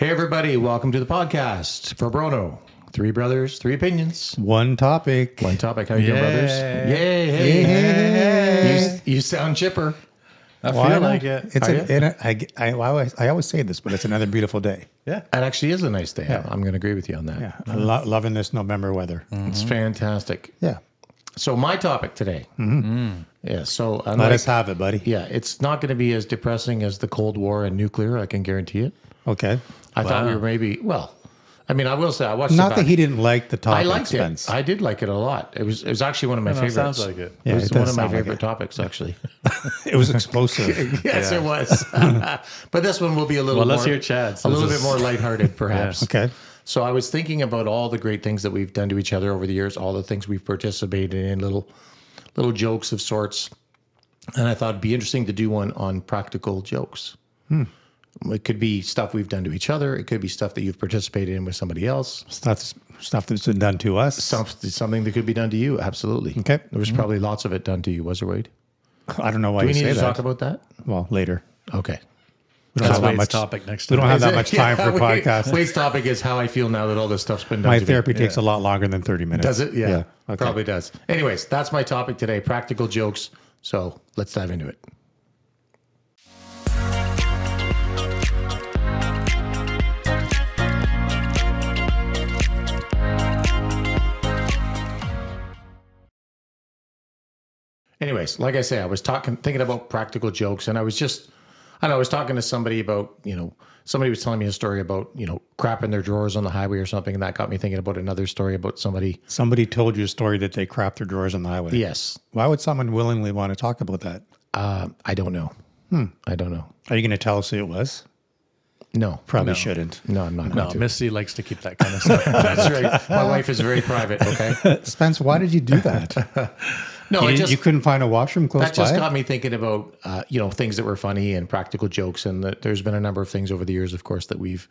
Hey, everybody. Welcome to the podcast. ProBROknow. Three brothers, three opinions. One topic. One topic. How you doing, brothers? Yay. Hey. You sound chipper. I feel like it. I always say this, but it's another beautiful day. Yeah. It actually is a nice day. Yeah. I'm going to agree with you on that. Yeah, loving this November weather. It's fantastic. Yeah, So my topic today. Yeah. So let us have it, buddy. Yeah, it's not going to be as depressing as the Cold War and nuclear. I can guarantee it. Okay. I thought we were maybe. Well, I mean, I will say I watched. Not that he didn't like the topic. I liked Spence. it. I did like it a lot. It was actually one of my favorites. Sounds like it. Yeah, It was it one does of my sound like favorite it. topics, actually. It was explosive. Yes, it was. But this one will be a little. Well, more, let's hear Chad's. A little This bit is- more lighthearted, perhaps. Okay. So I was thinking about all the great things that we've done to each other over the years, all the things we've participated in, little jokes of sorts, and I thought it'd be interesting to do one on practical jokes. It could be stuff we've done to each other. It could be stuff that you've participated in with somebody else. Stuff that's been done to us. Something that could be done to you. Absolutely. Okay. There was probably lots of it done to you, was there, Wade? I don't know why Do we you need say to that. talk about that? Well, later. Okay. We don't That's have that Wade's much topic next We time. don't have that Is much it? time for a Wade- podcast. Wade's topic is how I feel now that all this stuff's been done My to me. therapy takes a lot longer than 30 minutes. Does it? Yeah. Okay. Probably does. Anyways, that's my topic today, practical jokes. So let's dive into it. Anyways, like I say, I was thinking about practical jokes, and I was I was talking to somebody about, somebody was telling me a story about, crap in their drawers on the highway or something, and that got me thinking about another story about somebody. Somebody told you a story that they crapped their drawers on the highway. Yes. Why would someone willingly want to talk about that? I don't know. I don't know. Are you going to tell us who it was? No. Probably shouldn't. No, I'm not No, going to. Missy likes to keep that kind of stuff. That's right. My wife is very private, okay? Spence, why did you do that? No, You couldn't find a washroom close that just by? got me thinking about, things that were funny and practical jokes. And there's been a number of things over the years, of course, that we've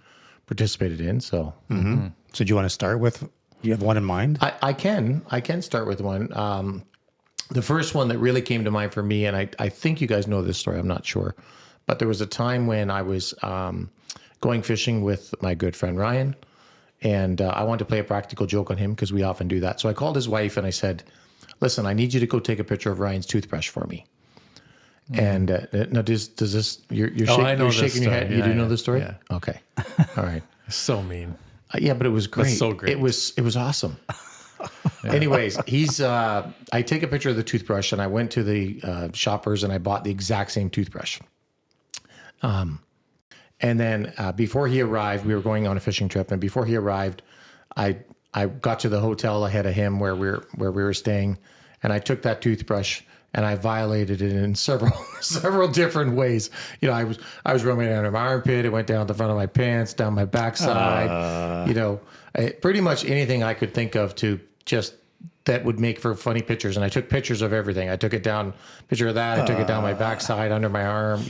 participated in. So So do you want to start with, you have one in mind? I can start with one. The first one that really came to mind for me, and I think you guys know this story, I'm not sure, but there was a time when I was going fishing with my good friend Ryan, and I wanted to play a practical joke on him because we often do that. So I called his wife and I said, listen, I need you to go take a picture of Ryan's toothbrush for me. And now does this, you're I know this shaking your head. story. You do Yeah, know yeah. this story? Yeah. Okay. All right. So mean. Yeah, but it was great. so great. It was awesome. Anyways, I take a picture of the toothbrush and I went to the shoppers and I bought the exact same toothbrush. And then before he arrived, we were going on a fishing trip, and before he arrived, I got to the hotel ahead of him where we were staying, and I took that toothbrush and I violated it in several different ways. I was rubbing it under my armpit. It went down the front of my pants, down my backside. Pretty much anything I could think of to just that would make for funny pictures. And I took pictures of everything. I took it down, picture of that. I took it down my backside, under my arm.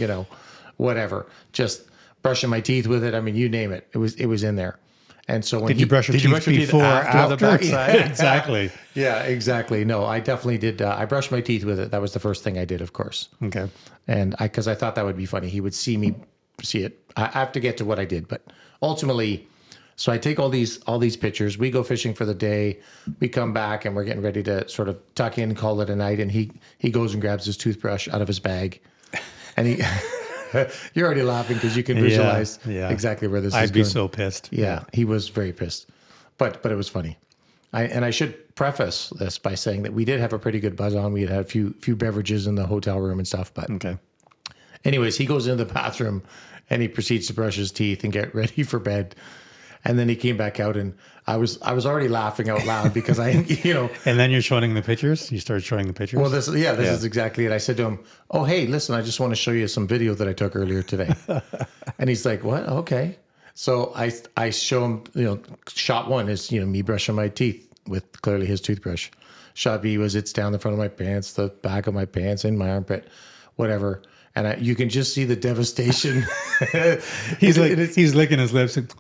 Whatever. Just brushing my teeth with it. I mean, you name it. It was in there. And so when Did you brush your teeth before or after? the backside? Exactly. Yeah, exactly. No, I definitely did. I brushed my teeth with it. That was the first thing I did, of course. Okay. And because I thought that would be funny. He would see it. I have to get to what I did, but ultimately, so I take all these pictures. We go fishing for the day. We come back and we're getting ready to sort of tuck in, call it a night. And he goes and grabs his toothbrush out of his bag, and he. You're already laughing because you can visualize exactly where this is going. I'd be so pissed. Yeah, he was very pissed, but it was funny. I should preface this by saying that we did have a pretty good buzz on. We had a few beverages in the hotel room and stuff. But Okay. anyways, he goes into the bathroom and he proceeds to brush his teeth and get ready for bed. And then he came back out, and I was already laughing out loud because And then you're showing the pictures? You started showing the pictures? Well, this is exactly it. I said to him, "Oh, hey, listen, I just want to show you some video that I took earlier today." And he's like, "What? Okay." So I show him, shot one is, me brushing my teeth with clearly his toothbrush. Shot B was it's down the front of my pants, the back of my pants, in my armpit, whatever. And you can just see the devastation. he's licking his lips. And,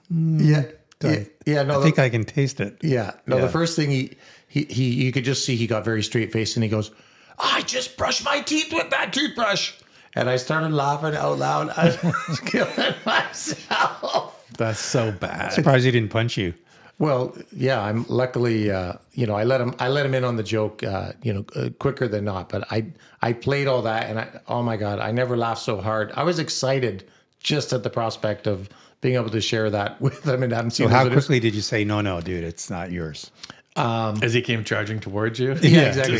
Yeah. No, I think I can taste it. Yeah. No, the first thing he you could just see he got very straight faced and he goes, "I just brushed my teeth with that toothbrush." And I started laughing out loud. I was killing myself. That's so bad. Surprised he didn't punch you. Well, yeah, I'm luckily, I let him in on the joke, quicker than not. But I played all that, and oh my God, I never laughed so hard. I was excited just at the prospect of being able to share that with him and have him see. So how quickly did you say, no, dude, it's not yours? As he came charging towards you? Yeah, exactly.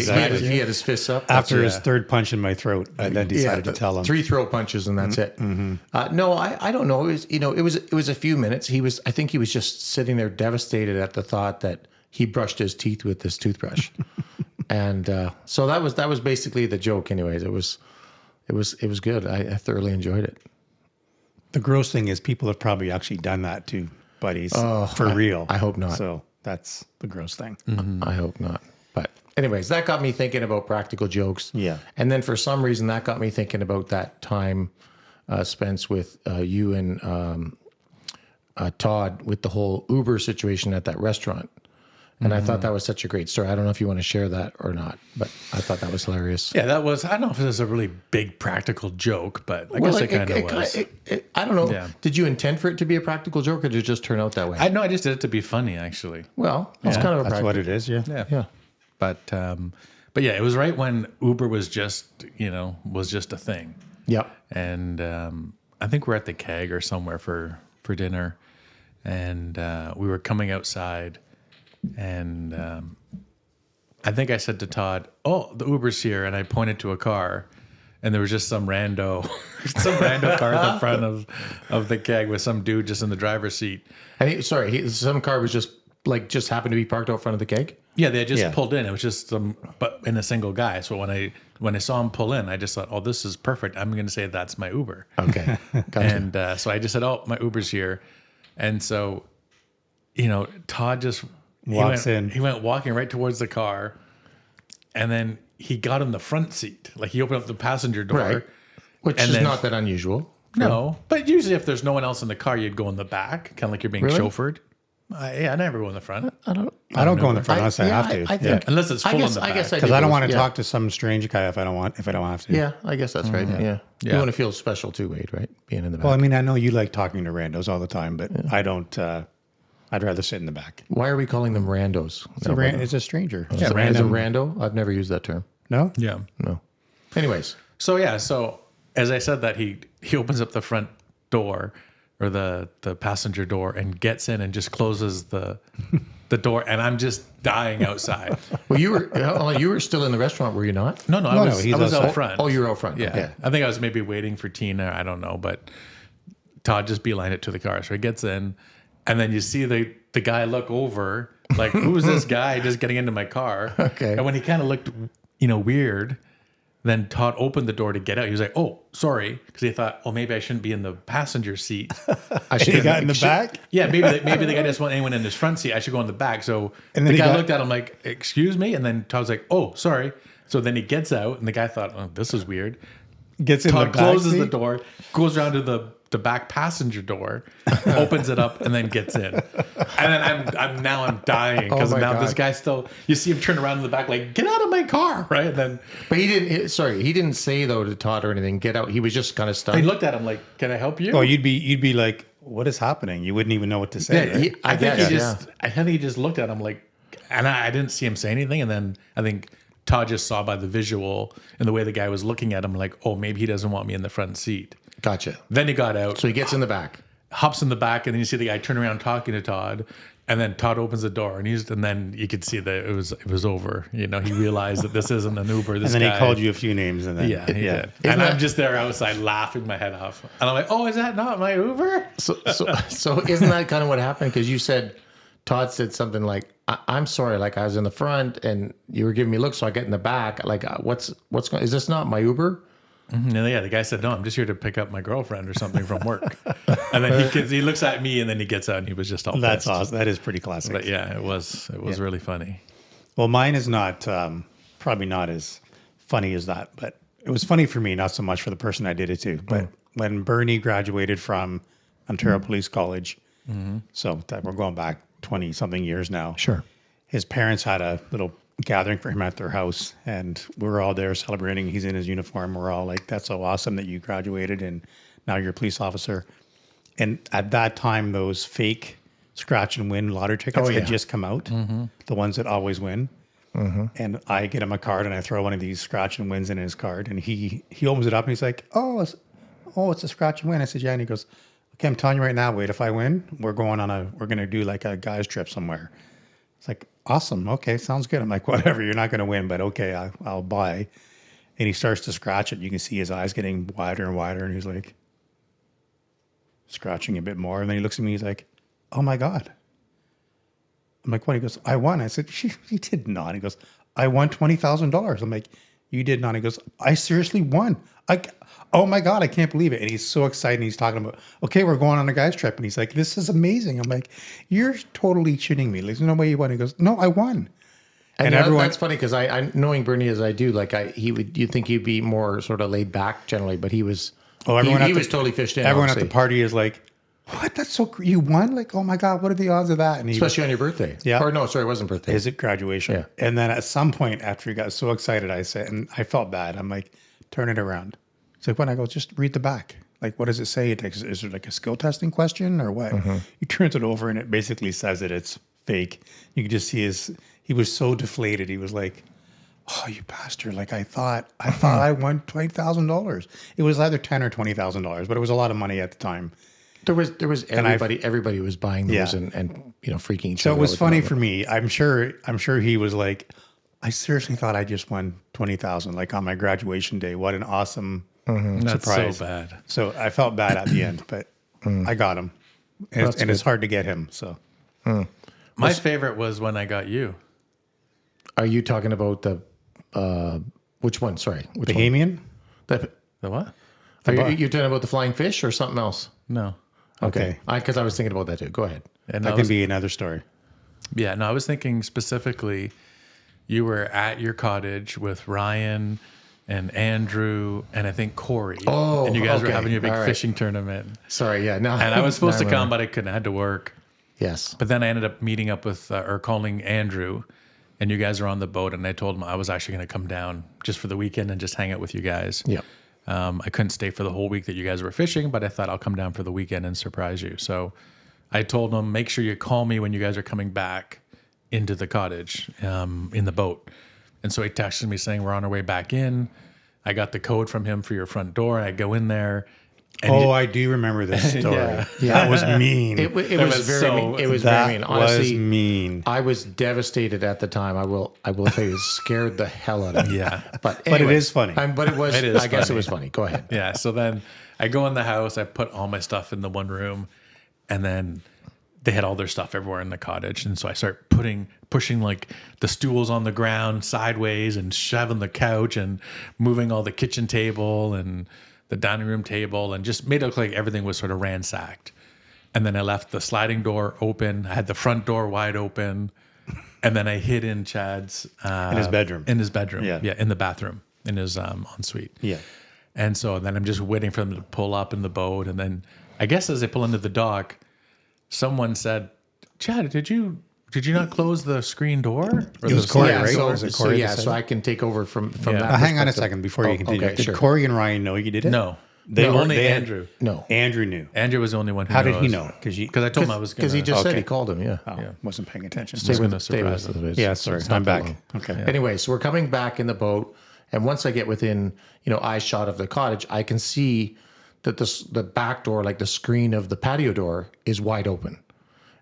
He had his fists up. After his third punch in my throat, I then decided to tell him. 3 throat punches and that's it. No, I don't know. It was a few minutes. I think he was just sitting there devastated at the thought that he brushed his teeth with this toothbrush. And so that was basically the joke anyways. It was good. I thoroughly enjoyed it. The gross thing is people have probably actually done that to buddies for real. I hope not. So that's the gross thing. I hope not. But anyways, that got me thinking about practical jokes. Yeah. And then for some reason, that got me thinking about that time spent with you and Todd with the whole Uber situation at that restaurant. And I thought that was such a great story. I don't know if you want to share that or not, but I thought that was hilarious. Yeah, that was, I don't know if it was a really big practical joke, but I guess it kind of was. I don't know. Yeah. Did you intend for it to be a practical joke or did it just turn out that way? I know, I just did it to be funny, actually. Well, that's kind of a That's practical. what it is, yeah. Yeah. But yeah, it was right when Uber was just a thing. Yep. And I think we're at the Keg or somewhere for dinner, and we were coming outside, and I think I said to Todd, "Oh, the Uber's here," and I pointed to a car, and there was just some rando car at the front of the Keg with some dude just in the driver's seat. And some car was just happened to be parked out front of the Keg. Yeah, they had just pulled in. It was just but in a single guy. So when I saw him pull in, I just thought, "Oh, this is perfect. I'm going to say that's my Uber." Okay, gotcha. And so I just said, "Oh, my Uber's here," and so Todd just Walks in. He went walking right towards the car, and then he got in the front seat. Like he opened up the passenger door, Right. Which and is then- not that unusual. No, but usually if there's no one else in the car, you'd go in the back, kind of like you're being Really? chauffeured. I never go in the front. I don't go in the front unless I have to. I think Unless it's full in the I guess back. Because I don't do want to both. talk to some strange guy if I don't have to. Yeah, I guess that's right. Yeah. You Yeah. want to feel special too, Wade, right? Being in the back. Well, I mean, I know you like talking to randos all the time, but I don't. I'd rather sit in the back. Why are we calling them randos? It's a stranger. Is it random. rando? I've never used that term. No? Yeah. No. Anyways, So as I said that he opens up the front door or the passenger door and gets in and just closes the door, and I'm just dying outside. well, you were still in the restaurant, were you not? No, I was he's out outside. front. Oh, you were out front. Yeah. Okay. I think I was maybe waiting for Tina. I don't know, but Todd just beelined it to the car. So he gets in, and then you see the guy look over, like, who's this guy just getting into my car? Okay. And when he kind of looked, weird, then Todd opened the door to get out. He was like, "Oh, sorry," because he thought, "Oh, maybe I shouldn't be in the passenger seat." I should He got in the back? Yeah, maybe the guy doesn't want anyone in his front seat. I should go in the back. So And then the he guy got- looked at him like, "Excuse me," and then Todd's like, "Oh, sorry." So then he gets out, and the guy thought, "Oh, this is weird." Gets in Todd the back closes seat? the door, goes around to the back passenger door, opens it up, and then gets in. And then I'm dying because Oh my now this God. guy still. You see him turn around in the back like, "Get out of my car!" Right? And then But he didn't say though to Todd or anything. Get out. He was just kind of he stunned. looked at him like, "Can I help you?" Oh, you'd be like, what is happening? You wouldn't even know what to say. right? I think he just looked at him like, and I didn't see him say anything. And then I think Todd just saw by the visual and the way the guy was looking at him, like, "Oh, maybe he doesn't want me in the front seat." Gotcha. Then he got out, So he gets in the back. hops in the back, and then you see the guy turn around talking to Todd, and then Todd opens the door, and then you could see that it was over. He realized that this isn't an Uber. This And then guy, he called you a few names, and then Yeah, he did. Isn't And I'm that- just there outside laughing my head off, and I'm like, "Oh, is that not my Uber?" So isn't that kind of what happened? Because you said Todd said something like, "I'm sorry, like I was in the front and you were giving me looks, so I get in the back. Like, what's going? Is this not my Uber?" And yeah, the guy said, "No, I'm just here to pick up my girlfriend or something from work." And then he looks at me, and then he gets out, and he was just all that's pissed. awesome. That is pretty classic. But yeah, it was really funny. Well, mine is not probably not as funny as that, but it was funny for me, not so much for the person I did it to. But when Bernie graduated from Ontario Police College, so that we're going back 20 something years now. Sure. His parents had a little gathering for him at their house, and we were all there celebrating. He's in his uniform. We're all like, "That's so awesome that you graduated and now you're a police officer." And at that time, those fake scratch and win lottery tickets had just come out, the ones that always win. And I get him a card and I throw one of these scratch and wins in his card. And he opens it up and he's like, it's a scratch and win. I said, yeah. And he goes, okay, I'm telling you right now, Wade, if I win, we're going to do like a guy's trip somewhere. It's like, awesome. Okay, sounds good. I'm like, whatever, you're not going to win, but okay, I'll buy. And he starts to scratch it. You can see his eyes getting wider and wider. And he's like, scratching a bit more. And then he looks at me, he's like, oh my God. I'm like, what? He goes, I won. I said, you did not. He goes, I won $20,000. I'm like, you did not. He goes, I seriously won. Oh my God, I can't believe it. And he's so excited. He's talking about, okay, we're going on a guy's trip. And he's like, this is amazing. I'm like, you're totally shitting me. There's no way you won. He goes, no, I won. And everyone, that's funny because I knowing Bernie as I do, like you'd think he'd be more sort of laid back generally, but he was, he was totally fished in. Everyone obviously. At the party is like, what? That's so you won? Like, oh my God, what are the odds of that? And especially on your birthday. Yeah. Or no, sorry, it wasn't birthday. Is it graduation? Yeah. And then at some point after he got so excited, I said, and I felt bad. I'm like, turn it around. It's like, when I go, just read the back. Like, what does it say? Is it like a skill testing question or what? He turns it over and it basically says that it's fake. You can just see he was so deflated. He was like, oh, you bastard. Like, I thought I won $20,000. It was either $10,000 or $20,000, but it was a lot of money at the time. There was everybody was buying those and freaking each so other. So it was funny for me. I'm sure he was like, I seriously thought I just won $20,000 like on my graduation day. What an awesome surprise. That's so bad. So I felt bad at the end, but I got him. And it's hard to get him. So my favorite was when I got you. Are you talking about the which one? Sorry. Which Bahamian? One? The what? You're talking about the flying fish or something else? No. Okay. Because I was thinking about that too. Go ahead. And that can be another story. Yeah, no, I was thinking specifically you were at your cottage with Ryan and Andrew and I think Corey. Oh, and you guys were having your big fishing tournament. Sorry, yeah. No. And I was supposed to come, but I couldn't. I had to work. Yes. But then I ended up meeting up with or calling Andrew, and you guys were on the boat, and I told him I was actually going to come down just for the weekend and just hang out with you guys. Yeah. I couldn't stay for the whole week that you guys were fishing, but I thought I'll come down for the weekend and surprise you. So I told him, make sure you call me when you guys are coming back into the cottage in the boat. And so he texted me saying we're on our way back in. I got the code from him for your front door. I go in there. And I do remember this story. Yeah. That was mean. It was very mean. It was very mean. Honestly, was mean. I was devastated at the time. I will tell you, it scared the hell out of me. Yeah. But it is funny. But it was. I guess it was funny. Go ahead. Yeah. So then I go in the house. I put all my stuff in the one room, and then they had all their stuff everywhere in the cottage. And so I start pushing like the stools on the ground sideways and shoving the couch and moving all the kitchen table and the dining room table and just made it look like everything was sort of ransacked. And then I left the sliding door open. I had the front door wide open. And then I hid in Chad's... in his bedroom. In his bedroom. Yeah. Yeah, in the bathroom, in his ensuite. Yeah. And so then I'm just waiting for them to pull up in the boat. And then I guess as they pull into the dock, someone said, Chad, did you not close the screen door? It was Corey, right? So I can take over from that. Hang on a second before you continue. Okay, did Corey and Ryan know you did it? No. Only Andrew. No. Andrew knew. Andrew was the only one who How did he know? Because I told him I was going to... Because he just said he called him, yeah. Oh, wasn't paying attention. Stay with us. Yeah, sorry. I'm back. Okay. Yeah. Anyway, so we're coming back in the boat, and once I get within, eye shot of the cottage, I can see that the back door, like the screen of the patio door, is wide open.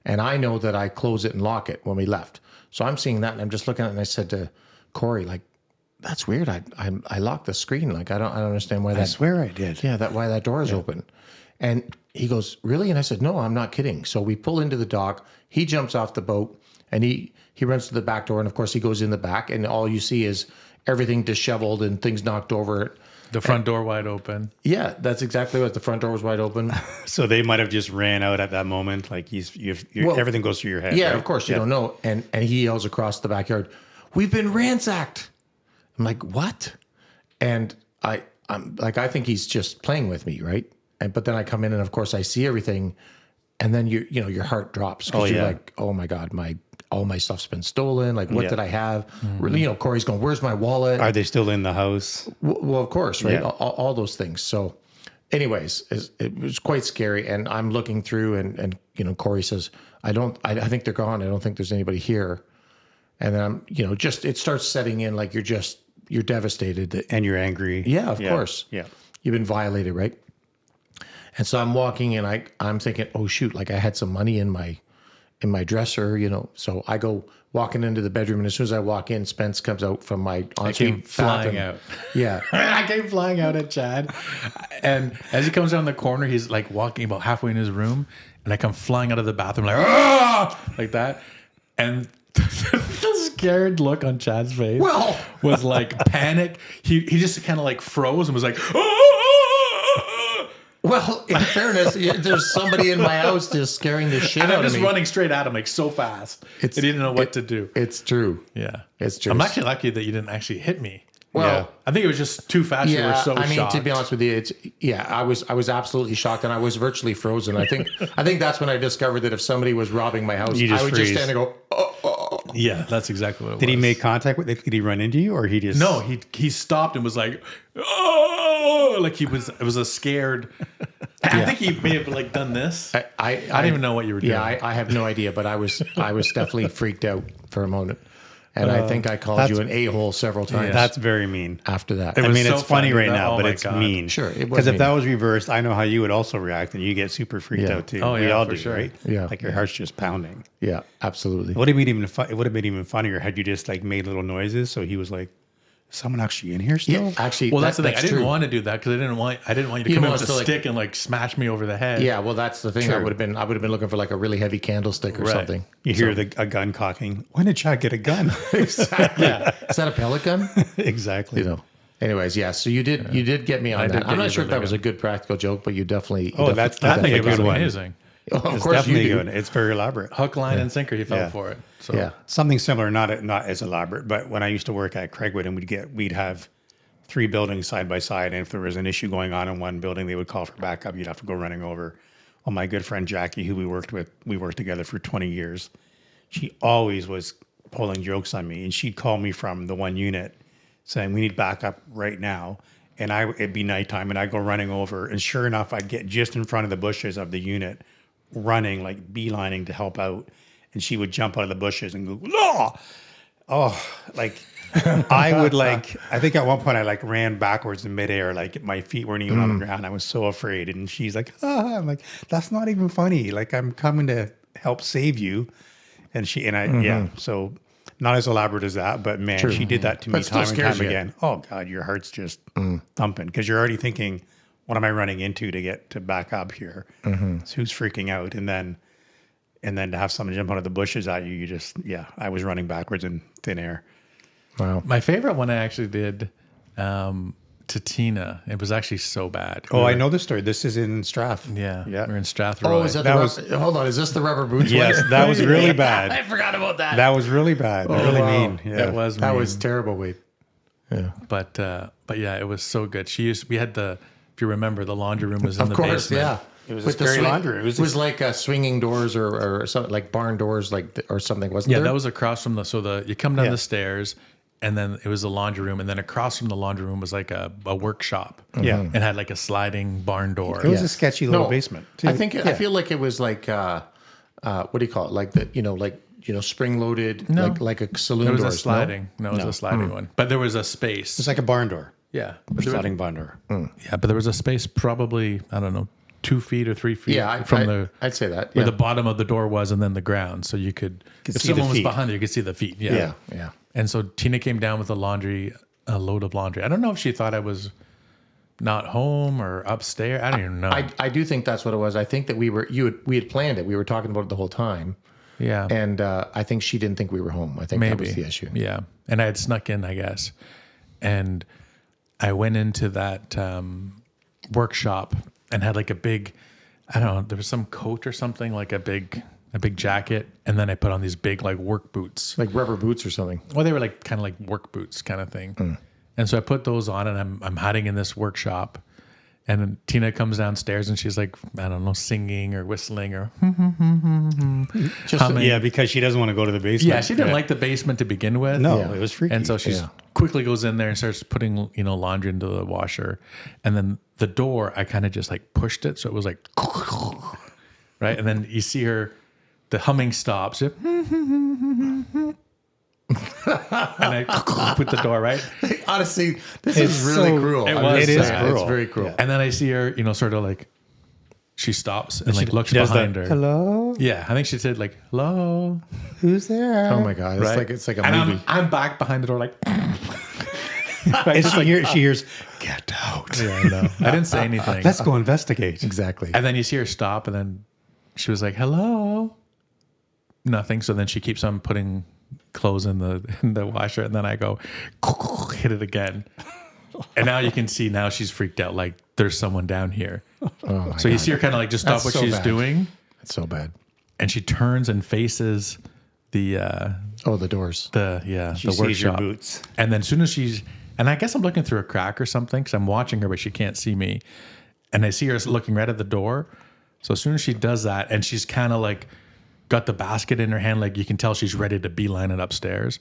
And I know that I close it and lock it when we left. So I'm seeing that, and I'm just looking at it, and I said to Corey, like, that's weird. I locked the screen. Like, I don't understand why that. I swear I did. Yeah, why that door is open. And he goes, really? And I said, no, I'm not kidding. So we pull into the dock. He jumps off the boat, and he runs to the back door, and of course he goes in the back, and all you see is everything disheveled and things knocked over. The front door wide open. Yeah, that's exactly what the front door was wide open. So they might have just ran out at that moment. Like everything goes through your head. Yeah, right? of course you don't know. And he yells across the backyard, "We've been ransacked." I'm like, what? And I'm like, I think he's just playing with me, right? But then I come in, and of course I see everything, and then your heart drops because you're like, oh my God, all my stuff's been stolen. Like, what did I have? Really, Corey's going, where's my wallet? Are they still in the house? Well, of course, right? Yeah. All those things. So anyways, it was quite scary. And I'm looking through, and Corey says, I think they're gone. I don't think there's anybody here. And then I'm, just it starts setting in like you're devastated. And you're angry. Yeah, of course. Yeah. You've been violated, right? And so I'm walking, and I'm thinking, oh shoot, like I had some money in my dresser, So I go walking into the bedroom, and as soon as I walk in, Spence comes out from my ensuite flying out. Yeah. I came flying out at Chad. And as he comes down the corner, he's like walking about halfway in his room. And I come flying out of the bathroom like, ah! Like that. And the scared look on Chad's face was like panic. He just kind of like froze and was like, ah! Well, in fairness, there's somebody in my house just scaring the shit And out I'm of just me. running straight at him like so fast. He didn't know what to do. It's true. Yeah. It's true. I'm actually lucky that you didn't actually hit me. Well, I think it was just too fast. You were so shocked. To be honest with you, I was absolutely shocked, and I was virtually frozen. I think that's when I discovered that if somebody was robbing my house, I would just stand and go, oh. Yeah, that's exactly what it was. Did he make contact with? Did he run into you, or he just? No, he stopped and was like, oh, like it was a scared. I think he may have like done this. I don't even know what you were doing. Yeah, I have no idea, but I was definitely freaked out for a moment. And I think I called you an a-hole several times. That's very mean. After that. I mean, so it's funny right that- now, oh but my it's God. mean. Sure, it was Because if mean. that was reversed, I know how you would also react, and you get super freaked out too. Oh, We yeah, all for do, sure. right? Yeah. Like your heart's just pounding. Yeah, absolutely. It would have been even funnier had you just like made little noises. So he was like, "Is someone actually in here still?" Yeah, actually, Well, that's the thing. I didn't true. want to do that because I didn't want you to You come didn't in want with us a to, like- stick and like smash me over the head. Yeah, well, that's the thing. I would have been looking for like a really heavy candlestick or Right. something. You hear a gun cocking. When did Chad get a gun? Exactly. Is that a pellet gun? Exactly. Anyways, yeah. So you did get me on I did that. get I'm you not sure if really that was a good practical joke, but you definitely. Oh, that's I think definitely a it was good one. amazing. Of It's course definitely you do. good. It's very elaborate. Hook, line, and sinker. You fell Yeah. for it. So Yeah. Something similar, not as elaborate, but when I used to work at Craigwood, and we'd have 3 buildings side by side, and if there was an issue going on in one building, they would call for backup. You'd have to go running over. Well, my good friend Jackie, who we worked together for 20 years. She always was pulling jokes on me, and she'd call me from the one unit saying, "We need backup right now." And it'd be nighttime, and I'd go running over, and sure enough, I'd get just in front of the bushes of the unit, running like beelining to help out, and she would jump out of the bushes and go, "No!" Oh, like I would like. I think at one point I like ran backwards in midair, like my feet weren't even on the ground. I was so afraid, and she's like, "Ah!" I'm like, "That's not even funny. Like I'm coming to help save you," and yeah. So not as elaborate as that, but man, she did that to me But still time and scares time you. again. Oh God, your heart's just thumping because you're already thinking, "What am I running into to get to back up here? So who's freaking out?" And then to have someone jump out of the bushes at you, I was running backwards in thin air. Wow. my favorite one I actually did to Tina. It was actually so bad. Oh, I know the story. This is in Strath. Yeah, Yeah. we're in Strathroy. Oh, is that, hold on? Is this the rubber boots? Yes, one? that was really bad. I forgot about that. That was really bad. Really wow. mean. Yeah. It was That mean. was terrible. Wait. Yeah. But yeah, it was so good. We had if you remember, the laundry room was in Of the course, basement. yeah. It was a With the scary laundry. It was like swinging doors or something like barn doors, or something, wasn't Yeah, there? that was across from you come down Yeah. the stairs, and then it was the laundry room, and then across from the laundry room was like a workshop. Yeah. And had like a sliding barn door. It was a sketchy little basement. Too. I feel like it was like what do you call it? Like spring loaded, like a saloon It was door. a sliding. No, it was a sliding one. But there was a space. It's like a barn door. Yeah. Sliding barn door. Yeah, but there was a space probably, I don't know, 2 feet or 3 feet Yeah, I'd say that. where Yeah. the bottom of the door was and then the ground. So you could if see the someone was feet. behind you could see the feet. Yeah. Yeah. And so Tina came down with a load of laundry. I don't know if she thought I was not home or upstairs. I don't even know. I do think that's what it was. I think that we had planned it. We were talking about it the whole time. yeah. And I think she didn't think we were home. I think that was the issue. Yeah. And I had snuck in, I guess. And I went into that workshop and had like a big, I don't know, there was some coat or something, like a big jacket. And then I put on these big like work boots. Like rubber boots or something. Well, they were like kind of like work boots kind of thing. And so I put those on and I'm hiding in this workshop. And then Tina comes downstairs and she's like, I don't know, singing or whistling or Just humming. Yeah, because she doesn't want to go to the basement. Yeah, she didn't like the basement to begin with. No, Yeah. it was freaky. And so she's quickly goes in there and starts putting, laundry into the washer. And then the door, I kind of just like pushed it. So it was like, right. And then you see her, the humming stops. And I put the door right. Honestly, this is really cruel. It is cruel. It's very cruel. And then I see her, sort of like, she stops and like looks she does behind that, her. Hello? Yeah, I think she said like, hello. Who's there? Oh my God. It's Right? like a And movie. I'm back behind the door like, And she hears, get out. yeah, I know. I didn't say anything. Let's go investigate. Exactly. And then you see her stop, and then she was like, hello. Nothing. So then she keeps on putting clothes in the washer, and then I go, hit it again. And now you can see, now she's freaked out, like there's someone down here. Oh my So you God. see her kind of like just stop That's what so she's bad. doing, It's so bad. and she turns and faces the Oh, the doors. the She sees your workshop. boots. And then as soon as and I guess I'm looking through a crack or something because I'm watching her, but she can't see me. And I see her looking right at the door. So as soon as she does that, and she's kind of like got the basket in her hand, like you can tell she's ready to beeline it upstairs.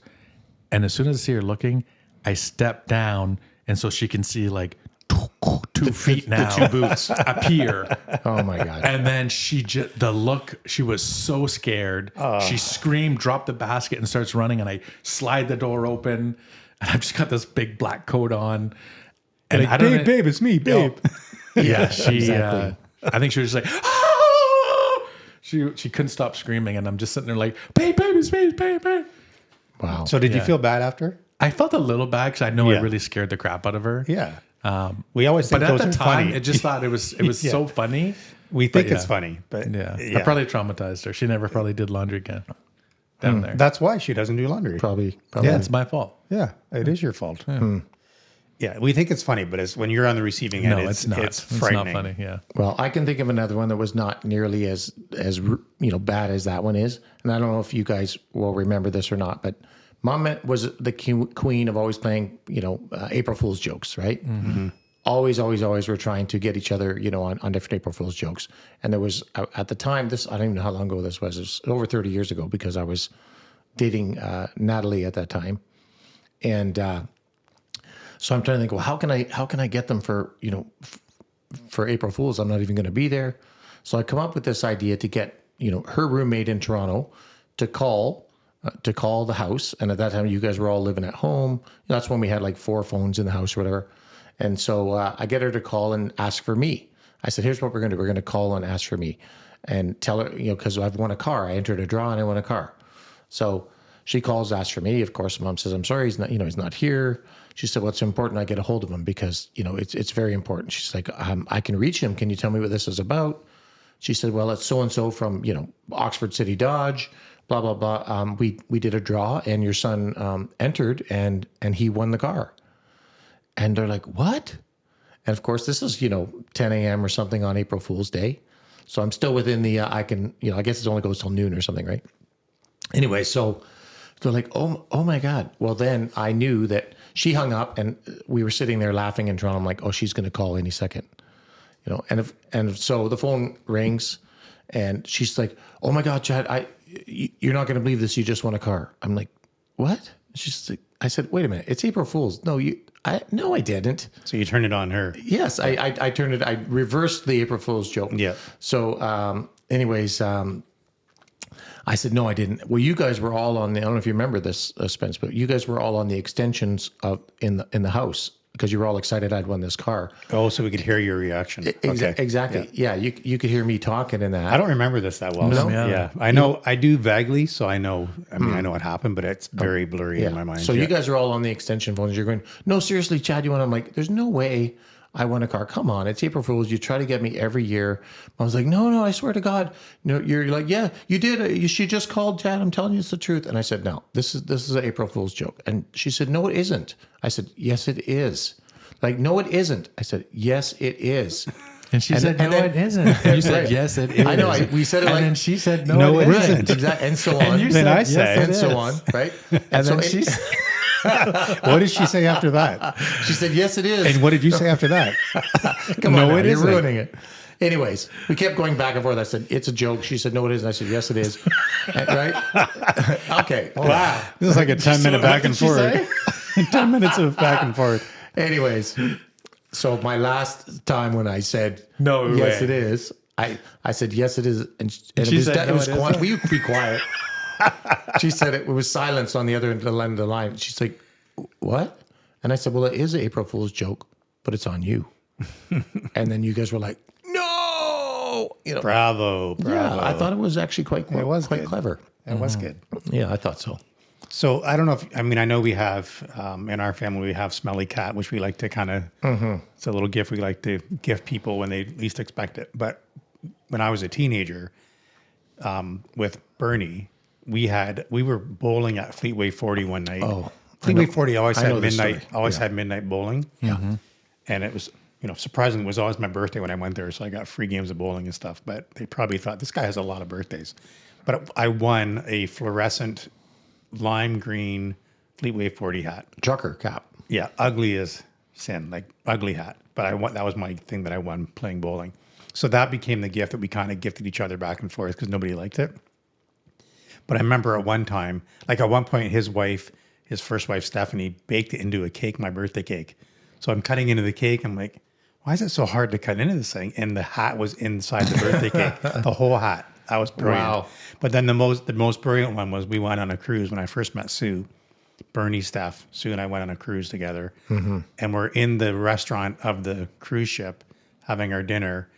And as soon as I see her looking, I step down, and so she can see like 2 feet now. The 2 boots. Appear. Oh my God. And then she was so scared. She screamed, dropped the basket, and starts running. And I slide the door open, and I've just got this big black coat on. And Like, I don't know, babe, it's me, babe. yeah, she. Exactly. I think she was just like, ah! She couldn't stop screaming, and I'm just sitting there like, babe, it's me, babe. Wow. So did you Yeah. feel bad after? I felt a little bad because I know I Yeah. really scared the crap out of her. Yeah. We always think But at those the are time, funny. I just thought it was Yeah. so funny. We think But it's yeah. funny, but Yeah. I probably traumatized her. She never probably did laundry again down there. That's why she doesn't do laundry. Probably. Yeah, it's my fault. Yeah, it is your fault. Yeah, we think it's funny, but it's when you're on the receiving end, No, it's not. It's It's frightening. not funny. Yeah. Well, I can think of another one that was not nearly as bad as that one is, and I don't know if you guys will remember this or not, but Mom was the queen of always playing April Fool's jokes, right? Mm-hmm. Always we're trying to get each other on different April Fool's jokes, and there was at the time I don't even know how long ago this was. It was over 30 years ago because I was dating Natalie at that time, and so I'm trying to think, well, how can I get them for for April Fools? I'm not even going to be there. So I come up with this idea to get, her roommate in Toronto to call the house. And at that time, you guys were all living at home. That's when we had like 4 phones in the house or whatever. And so I get her to call and ask for me. I said, here's what we're going to do. We're going to call and ask for me and tell her, because I've won a car. I entered a draw and I won a car. So she calls, asks for me. Of course, Mom says, I'm sorry, he's not here. She said, well, it's important I get a hold of him because, it's very important. She's like, I can reach him. Can you tell me what this is about? She said, well, it's so-and-so from, Oxford City Dodge, blah, blah, blah. We did a draw and your son entered and he won the car. And they're like, what? And of course, this is, 10 a.m. or something on April Fool's Day. So I'm still within the, I guess it only goes till noon or something, right? Anyway, so they're like, oh my God. Well, then I knew that she hung up and we were sitting there laughing in Toronto. I'm like, oh, she's going to call any second, and so the phone rings and she's like, oh my God, Chad, you're not going to believe this. You just won a car. I'm like, what? She's like, I said, wait a minute. It's April Fool's. No, I didn't. So you turned it on her. Yes, I turned it. I reversed the April Fool's joke. Yeah. So, anyways, I said, no, I didn't. Well, you guys were all on I don't know if you remember this, Spence, but you guys were all on the extensions in the house because you were all excited I'd won this car. Oh, so we could hear your reaction. Okay. Exactly. Yeah, you could hear me talking in that. I don't remember this that well. No? So, Yeah. yeah. I know, I do vaguely, so I know, I know what happened, but it's very blurry in my mind. So you guys are all on the extension phones. You're going, no, seriously, Chad, you want? I'm like, there's no way I won a car. Come on, it's April Fool's. You try to get me every year. I was like, no, I swear to God. No, you're like, yeah, you did. She just called, Chad. I'm telling you, it's the truth. And I said, no, this is an April Fool's joke. And she said, no, it isn't. I said, yes, it is. Like, no, it isn't. I said, yes, it is. And she said, no, then- it isn't. And you said, yes, it is. I know. We said it and like, then she said, no, No, it it isn't. isn't. exactly, and so on. And you Then said, I yes, say- it and so is. on, right? And so then she What did she say after that? she said, yes, it is. And what did you say after that? Come on, No, now, it you're isn't. ruining it. Anyways, we kept going back and forth. I said, it's a joke. She said, no, it isn't. I said, yes, it is. Right? Okay. Wow. This is like a 10-minute back and forth. 10 minutes of back and forth. Anyways, so my last time when I said, No yes, way. it is, I said, yes, it is. And she said, it "No, was it quiet. isn't." Will you be quiet? She said it was silence on the other end of the line. She's like, what? And I said, well, it is an April Fool's joke, but it's on you. And then you guys were like, no. You know, Bravo. yeah, I thought it was actually quite good. clever. It was good. Yeah, I thought so. So I don't know if, I mean, I know we have, in our family, we have Smelly Cat, which we like to kind of, it's a little gift we like to give people when they least expect it. But when I was a teenager, with Bernie, we were bowling at Fleetway 40 one night. Oh, Fleetway 40 always I know had this midnight, story. had midnight bowling. Yeah. And it was, surprisingly, it was always my birthday when I went there. So I got free games of bowling and stuff. But they probably thought this guy has a lot of birthdays. But I won a fluorescent lime green Fleetway 40 hat. Trucker cap. Yeah, ugly as sin, like ugly hat. But that was my thing that I won playing bowling. So that became the gift that we kind of gifted each other back and forth because nobody liked it. But I remember at one time, like at one point, his first wife, Stephanie, baked it into a cake, my birthday cake. So I'm cutting into the cake. I'm like, why is it so hard to cut into this thing? And the hat was inside the birthday cake, the whole hat. That was brilliant. Wow. But then the most brilliant one was we went on a cruise when I first met Sue, Bernie, Steph. Sue and I went on a cruise together. And we're in the restaurant of the cruise ship having our dinner.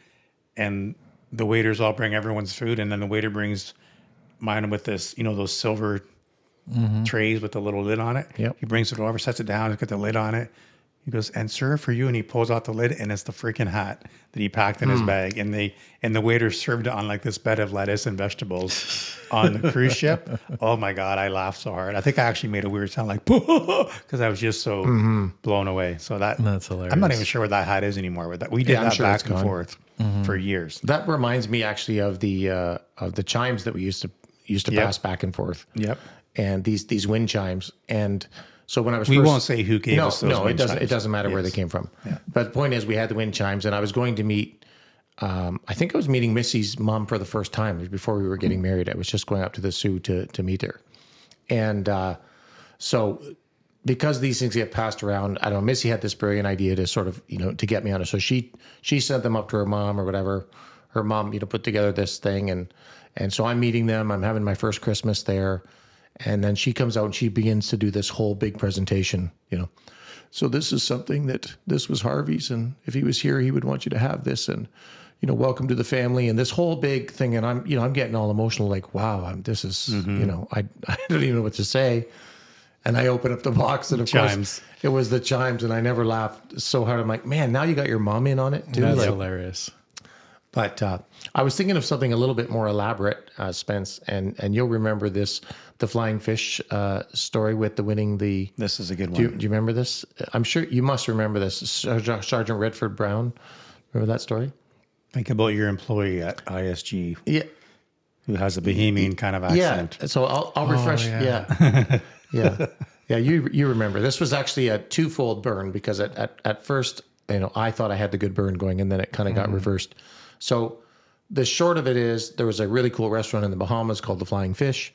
And the waiters all bring everyone's food. And then the waiter brings mine with this, those silver trays with the little lid on it. Yep. He brings it over, sets it down, he's got the lid on it. He goes, and sir, for you. And he pulls out the lid, and it's the freaking hat that he packed in his bag. And the waiter served it on like this bed of lettuce and vegetables on the cruise ship. Oh my God, I laughed so hard. I think I actually made a weird sound like, because I was just so blown away. So That's hilarious. I'm not even sure where that hat is anymore. But we did Yeah, I'm that sure back it's and gone. forth for years. That reminds me actually of the chimes that we used to Yep. pass back and forth. Yep. And these wind chimes. And so when I was We first, won't say who gave us those no, wind it chimes. doesn't matter where they Yes. came from. Yeah. But the point is, we had the wind chimes, and I was going to meet. I think I was meeting Missy's mom for the first time. It was before we were getting married. I was just going up to the Sioux to meet her, and so because these things get passed around, I don't know. Missy had this brilliant idea to sort of to get me on it. So she sent them up to her mom or whatever. Her mom put together this thing, and so I'm meeting them. I'm having my first Christmas there. And then she comes out and she begins to do this whole big presentation, So this is something this was Harvey's, and if he was here, he would want you to have this, and welcome to the family, and this whole big thing. And I'm getting all emotional, like, wow, this is, I don't even know what to say. And I open up the box, and of Chimes. course, it was the chimes, and I never laughed so hard. I'm like, man, now you got your mom in on it too. That's Like, hilarious. but I was thinking of something a little bit more elaborate, Spence, and you'll remember this, the flying fish story with the winning the. This is a good one. Do you remember this? I'm sure you must remember this. Sergeant Redford Brown. Remember that story? Think about your employee at ISG Yeah. who has a Bahamian kind of accent. Yeah. So I'll refresh. yeah. Yeah. Yeah. You remember. This was actually a twofold burn because at first, I thought I had the good burn going, and then it kind of got reversed. So the short of it is there was a really cool restaurant in the Bahamas called the Flying Fish.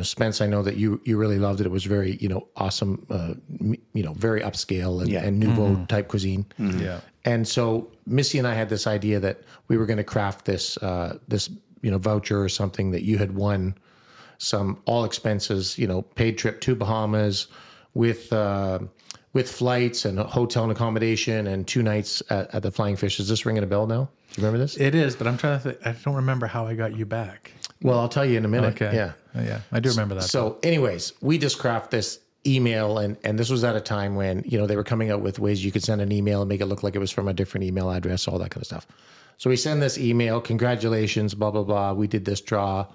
Spence, I know that you really loved it. It was very, awesome, very upscale and nouveau type cuisine. Yeah. And so Missy and I had this idea that we were going to craft this voucher or something that you had won, some all expenses, paid trip to Bahamas with flights and hotel and accommodation and 2 nights at the Flying Fish. Is this ringing a bell now? Do you remember this? It is, but I'm trying to think. I don't remember how I got you back. Well, I'll tell you in a minute. Okay. Yeah. Oh, yeah. I do remember that. So anyways, we just craft this email, and this was at a time when, they were coming out with ways you could send an email and make it look like it was from a different email address, all that kind of stuff. So we send this email, congratulations, blah, blah, blah. We did this draw.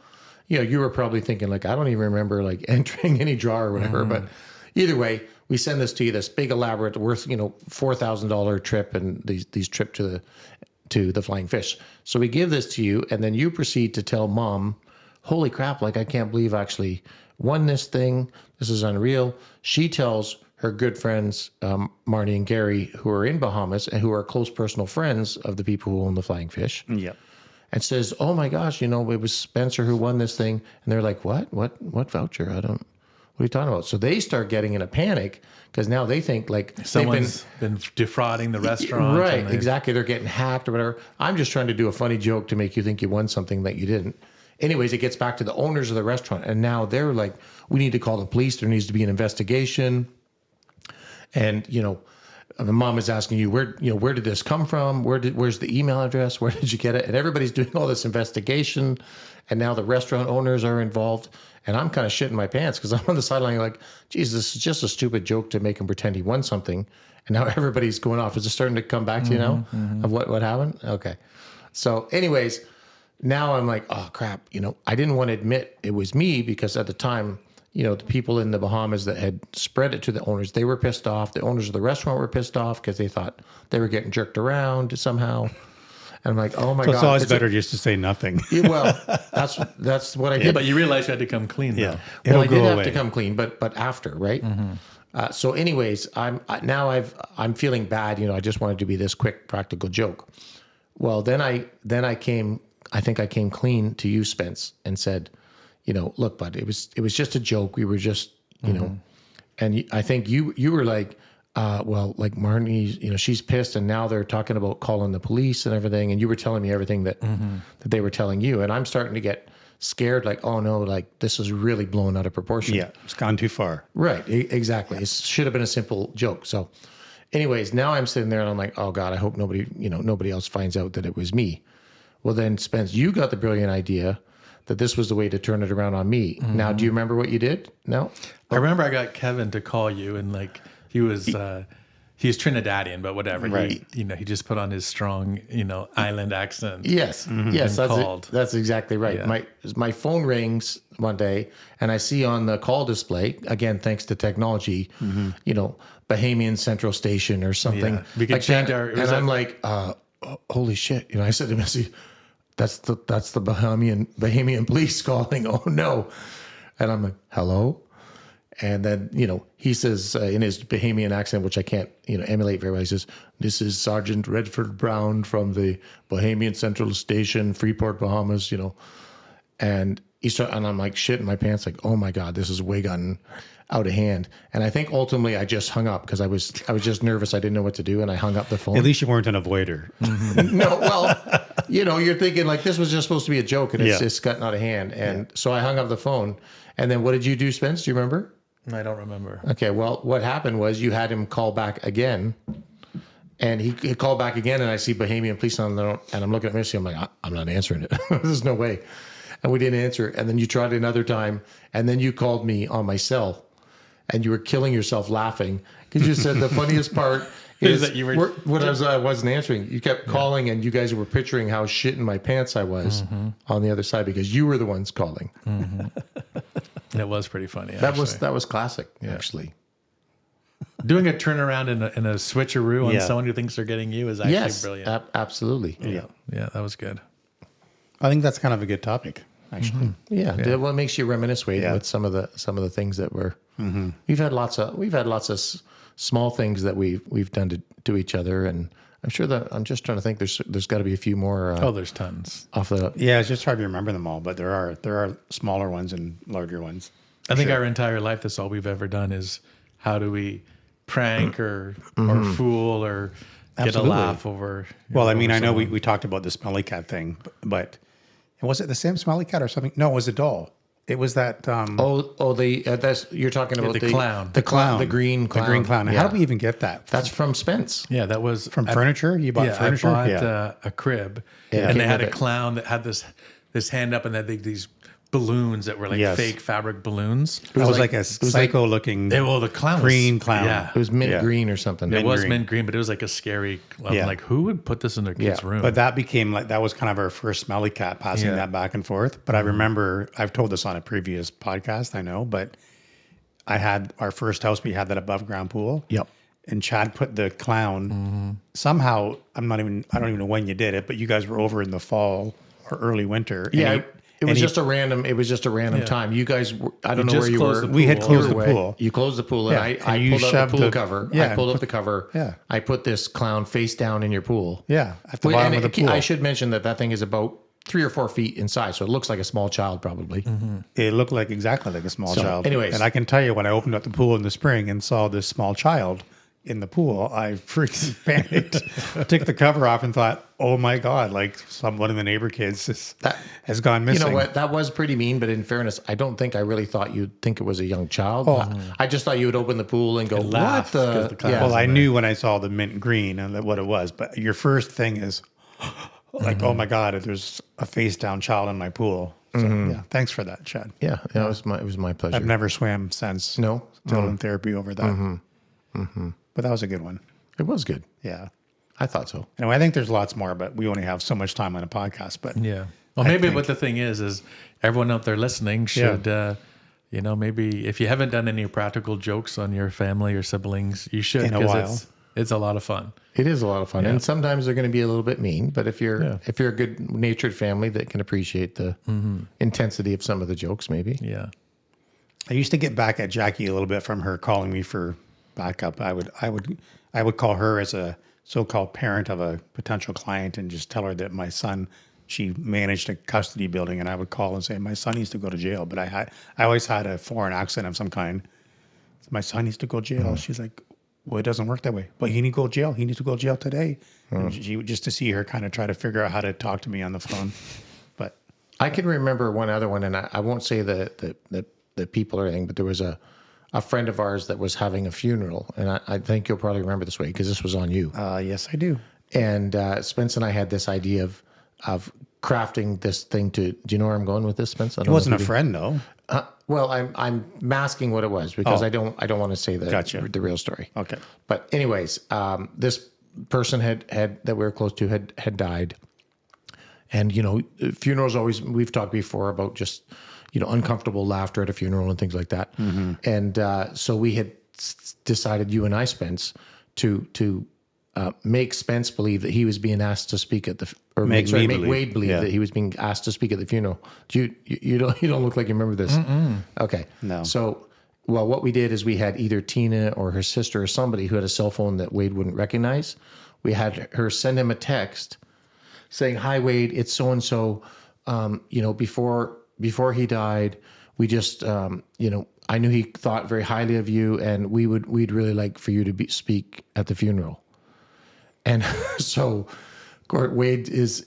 You were probably thinking like, I don't even remember like entering any draw or whatever, but either way, we send this to you, this big elaborate worth, $4,000 trip and these trip to the Flying Fish. So we give this to you, and then you proceed to tell mom, holy crap, like I can't believe I actually won this thing. This is unreal. She tells her good friends, Marnie and Gary, who are in Bahamas and who are close personal friends of the people who own the Flying Fish, Yep. and says, oh my gosh, it was Spencer who won this thing. And they're like, what voucher? What are you talking about? So they start getting in a panic because now they think like Someone's been defrauding the restaurant. right, exactly. They're getting hacked or whatever. I'm just trying to do a funny joke to make you think you won something that you didn't. Anyways, it gets back to the owners of the restaurant, and now they're like, we need to call the police. There needs to be an investigation. And, the mom is asking you, where did this come from? Where's the email address? Where did you get it? And everybody's doing all this investigation. And now the restaurant owners are involved. And I'm kind of shitting my pants because I'm on the sideline like, geez, this is just a stupid joke to make him pretend he won something. And now everybody's going off. Is it starting to come back to you now of what happened? Okay. So anyways, now I'm like, oh crap. I didn't want to admit it was me because at the time, the people in the Bahamas that had spread it to the owners, they were pissed off. The owners of the restaurant were pissed off because they thought they were getting jerked around somehow. And I'm like, oh my God. So it's always better just to say nothing. Well, that's what I did. Yeah, but you realize you had to come clean, though. Yeah. Well, It'll I go did have away. to come clean, but after, right? So anyways, I'm feeling bad. I just wanted to be this quick practical joke. Well, then I came clean to you, Spence, and said, look, bud, it was just a joke. We were just, and I think you were like, well, like Marnie, she's pissed, and now they're talking about calling the police and everything. And you were telling me everything that they were telling you, and I'm starting to get scared. Like, oh no, like this is really blown out of proportion. Yeah, it's gone too far. Right, exactly. It should have been a simple joke. So, anyways, now I'm sitting there and I'm like, oh God, I hope nobody else finds out that it was me. Well, then Spence, you got the brilliant idea that this was the way to turn it around on me. Now, do you remember what you did? No? I remember I got Kevin to call you, and like he was Trinidadian, but whatever. Right. He just put on his strong, island accent. Yes, yes, called. that's exactly right. Yeah. My phone rings one day, and I see on the call display, again thanks to technology, Bahamian Central Station or something. Yeah. We could like change that. And I'm like, holy shit! I said to Missy, that's the Bahamian police calling. Oh no! And I'm like, hello. And then, he says in his Bahamian accent, which I can't, emulate very well, he says, this is Sergeant Redford Brown from the Bahamian Central Station, Freeport, Bahamas, and and I'm like shit in my pants, like, oh my God, this is way gotten out of hand. And I think ultimately I just hung up because I was just nervous. I didn't know what to do. And I hung up the phone. At least you weren't an avoider. No, well, you're thinking like this was just supposed to be a joke and it's just gotten out of hand. And so I hung up the phone. And then what did you do, Spence? Do you remember? I don't remember. Okay, well, what happened was you had him call back again, and he called back again, and I see Bahamian police on there, and I'm looking at Missy, I'm like, I'm not answering it. There's no way. And we didn't answer. And then you tried another time, and then you called me on my cell, and you were killing yourself laughing because you said the funniest part is that you were when I wasn't answering. You kept calling, and you guys were picturing how shit in my pants I was on the other side because you were the ones calling. It was pretty funny. That was classic, actually. Doing a turnaround in a switcheroo on Yeah. someone who thinks they're getting you is actually brilliant. Absolutely. Yeah, that was good. I think that's kind of a good topic, actually. Yeah. Well, it makes you reminisce with some of the things that were. We've had lots of small things that we've done to each other, and I'm sure that I'm just trying to think. There's got to be a few more. There's tons. Off the. Yeah, it's just hard to remember them all, but there are smaller ones and larger ones. I think our entire life, that's all we've ever done is how do we prank or fool or get Absolutely. a laugh over. Well, I mean, I know we talked about the smelly cat thing, but was it the same smelly cat or something? No, it was a doll. It was that. That's you're talking about the clown. the clown, the green clown. The green clown. Yeah. How did we even get that? That's from Spence. Yeah, that was From furniture? You bought furniture? I bought a crib, Yeah. and they had Came a with it. clown that had this hand up, and they had these balloons that were like Yes. fake fabric balloons. It was like a psycho-looking The clown green was, clown. Yeah, It was mint Yeah. green or something. it was green. mint green, but it was like a scary. I'm Yeah. like, who would put this in their kid's room? But that became that was kind of our first smelly cat, passing Yeah. that back and forth. But I remember, I've told this on a previous podcast, I know, but I had our first house, we had that above ground pool. Yep. And Chad put the clown somehow, I don't even know when you did it, but you guys were over in the fall or early winter. Yeah. It was he- just a random time. You guys, I don't know just where you closed were. the We had pool. closed You the were away. pool. You closed the pool, Yeah, and and I you pulled up shoved the pool the- cover. yeah, I pulled up the cover. Yeah. I put this clown face down in your pool. Yeah, at the Wait, bottom and of the pool. I should mention that thing is about 3 or 4 feet in size, so it looks like a small child probably. It looked like exactly like a small child. anyways. And I can tell you, when I opened up the pool in the spring and saw this small child in the pool, I freaking panicked. Took the cover off and thought, "Oh my god!" Like one of the neighbor kids has gone missing. You know what? That was pretty mean, but in fairness, I don't think I really thought you'd think it was a young child. I just thought you would open the pool and go, laugh, "What 'cause the?" the Yeah. Well, I knew when I saw the mint green and what it was, but your first thing is like, "Oh my god, there's a face down child in my pool." So yeah, thanks for that, Chad. Yeah, it was my pleasure. I've never swam since. No? Still in therapy over that. But that was a good one. It was good. Yeah. I thought so. Anyway, I think there's lots more, but we only have so much time on a podcast. But Yeah. Well, maybe what the thing is everyone out there listening should, maybe if you haven't done any practical jokes on your family or siblings, you should, In a while. it's a lot of fun. It is a lot of fun, and sometimes they're going to be a little bit mean. But if you're a good natured family that can appreciate the intensity of some of the jokes, maybe. Yeah. I used to get back at Jackie a little bit from her calling me for backup. I would call her as a so-called parent of a potential client and just tell her that my son, she managed a custody building, and I would call and say, "My son needs to go to jail." But I always had a foreign accent of some kind. "My son needs to go to jail." She's like, "Well, it doesn't work that way." "But he needs to go to jail. He needs to go to jail today." And she just to see her kind of try to figure out how to talk to me on the phone. But I can remember one other one, and I won't say the people or anything, but there was a friend of ours that was having a funeral, and I think you'll probably remember this way because this was on you. yes, I do. And Spence and I had this idea of crafting this thing to. Do you know where I'm going with this, Spence? I don't It wasn't know a if you friend, though. do. Well, I'm masking what it was because I don't want to say the real story. Okay. But anyways, this person had that we were close to had died, and funerals always, we've talked before about just uncomfortable laughter at a funeral and things like that, and so we had decided, you and I, Spence, to make Spence believe that he was being asked to speak at make Wade believe that he was being asked to speak at the funeral. You don't look like you remember this. Okay. No. So, well, what we did is we had either Tina or her sister or somebody who had a cell phone that Wade wouldn't recognize. We had her send him a text saying, "Hi, Wade, it's so and so. Before he died, we just I knew he thought very highly of you, and we'd really like for you to speak at the funeral." And so Wade is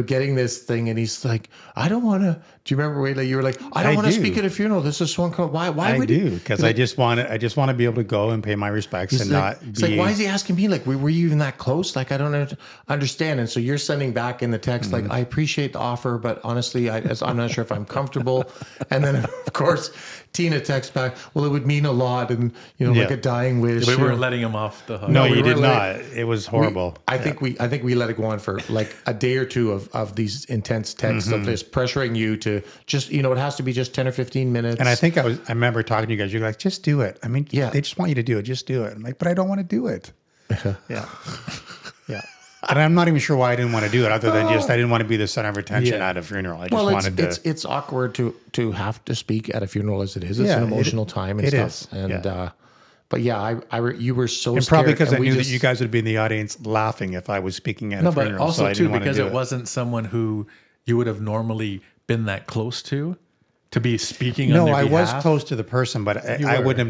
getting this thing, and he's like, "I don't want to." Do you remember, Wade? Like, you were like, "I don't want to speak at a funeral. This is so uncomfortable. Why I would do, because I just want to be able to go and pay my respects and like, not it's be. like, why is he asking me? Like, were you even that close? Like, I don't understand. And so you're sending back in the text, like, "I appreciate the offer, but honestly, I'm not sure if I'm comfortable." And then, of course, Tina texts back, "Well, it would mean a lot, and like a dying wish." We weren't letting him off the hook. No, we you did weren't not. It was horrible. I think we let it go on for like a day or two of these intense texts of just pressuring you to just it has to be just 10 or 15 minutes. And I think I remember talking to you guys. You're like, "Just do it." I mean, Yeah. they just want you to do it. Just do it. I'm like, "But I don't want to do it." Yeah. Yeah. And I'm not even sure why I didn't want to do it, other than just I didn't want to be the center of attention at a funeral. I just wanted to. It's awkward to have to speak at a funeral as it is. It's an emotional time and stuff. Is. And Yeah. but yeah, you were so And scared. probably because I we knew just- that you guys would be in the audience laughing if I was speaking at a No, but funeral. also so I too didn't want to because do it wasn't someone who you would have normally been that close to be speaking on No, their I behalf. was close to the person, but I were. would have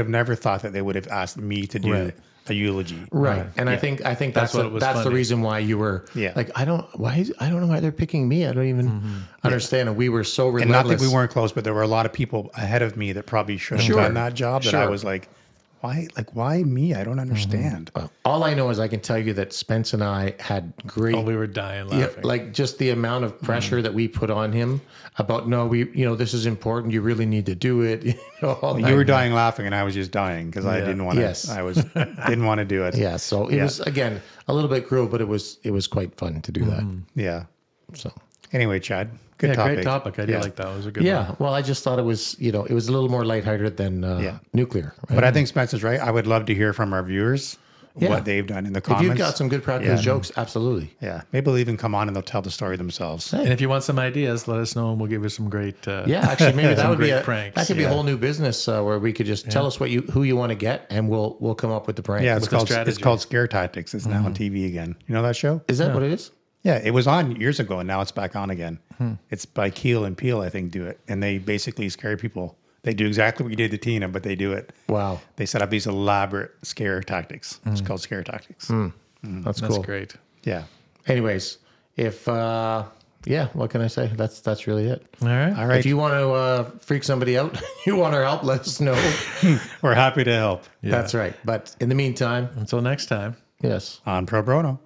never thought that they would have asked me to do Right. a eulogy. Right. And I think that's what it was the funny. reason why you were like, I don't know why they're picking me. I don't even understand. And we were so And relentless. not that we weren't close, but there were a lot of people ahead of me that probably should have done that job that I was like, why me? I don't understand. All I know is I can tell you that Spence and I had great. We were dying Yeah, laughing. like just the amount of pressure that we put on him about this is important. You really need to do it. You were dying laughing, and I was just dying because I didn't want to. Yes. I didn't want to do it. Yeah. So it was again a little bit cruel, but it was quite fun to do that. Yeah. So Anyway, Chad, good topic. Great topic. I do like that. It was a good yeah, one. well, I just thought it was it was a little more lighthearted than nuclear. Right? But I think Spencer's right. I would love to hear from our viewers Yeah. what they've done in the If comments. you've got some good practical jokes, absolutely. Yeah, maybe they'll even come on and they'll tell the story themselves. And if you want some ideas, let us know and we'll give you some great. Yeah, actually, maybe that some would be great pranks. that could be a whole new business where we could just tell us who you want to get, and we'll come up with the prank. Yeah, With the it's strategy. called Scare Tactics. It's now on TV again. You know that show? Is that what it is? Yeah, it was on years ago, and now it's back on again. It's by Keel and Peel, I think, do it. And they basically scare people. They do exactly what you did to Tina, but they do it. Wow. They set up these elaborate scare tactics. It's called scare tactics. That's That's cool. great. Yeah. Anyways, if yeah, what can I say? That's really it. All right. All right. If you want to freak somebody out, you want our help, let us know. We're happy to help That's right. But in the meantime, Until next time. yes. on Pro Bono.